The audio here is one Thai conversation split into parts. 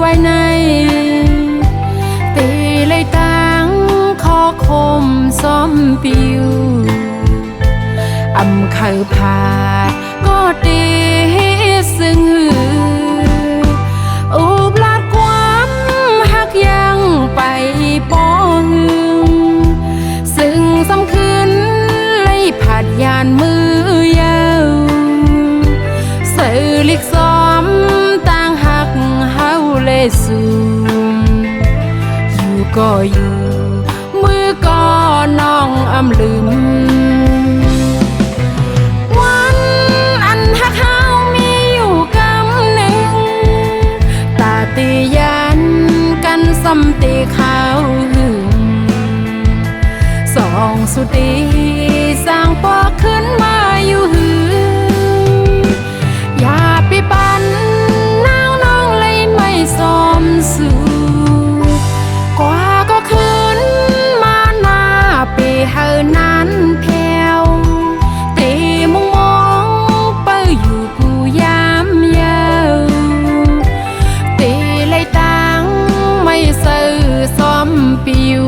ไว้ในตีเลยตั้งคอคมซ้อมปิวอำเขาผาดก็ตีซึ่งหืออุบลาดความหักยังไปป้องซึ่งสำคืนเลยผัดยานมือยาวสื่อลิกซ้อมต่างหักเฮาเลยสูอยู่ก็อยู่มือก็น้องอำลืมวันอันหักเฮามีอยู่กำหนึ่งตาตียันกันซ้ำตีข้าวหึงสองสุดีสร้างปอขึ้นมาอยู่หืออย่าไปปั่นน้องเลยไม่สมสู่กว่าก็คืนมาหน้าปีเฮานั้นแผ่วตีมุงมองเป้าอยู่กูยามยาวตีเลยตังไม่ซื้อซ้อมปิว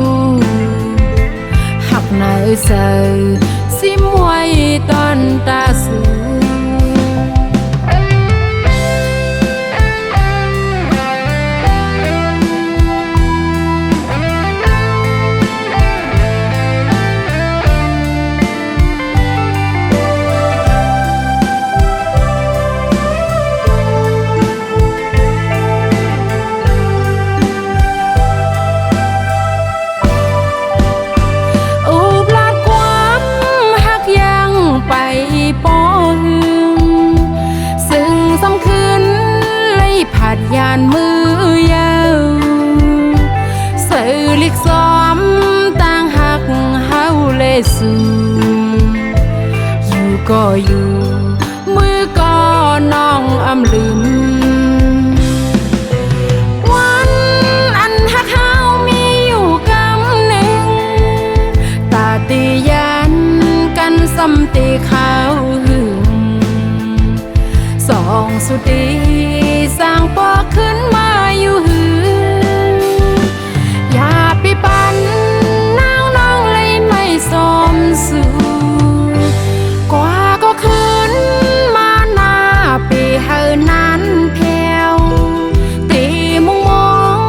หักในเสือซิมไว้ตอนตาสูไปป้องซึ่งสำคืนเลยผัดยานมือยาวสื่อลิกซ้อมต่างหักเฮาเลยสูอยู่ก็อยู่มือก็น้องอำลืมวันอันหักเฮามีอยู่กำหนึ่งตาตียันกันซ้ำตีข้าวหึงสองสุดีสร้างปอขึ้นมาอยู่หืออย่าไปปั่นน้องเลยไม่สมสู่กว่าก็คืนมาหน้าปีเฮานั้นแผ่วตีมุงมอง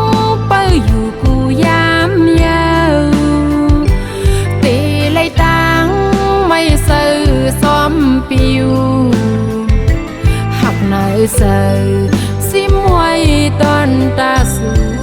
เป้าอยู่กูยามยาวตีเลยตังไม่ซื้อซ้อมปิวหักในเสือซิมไว้ตอนตาสู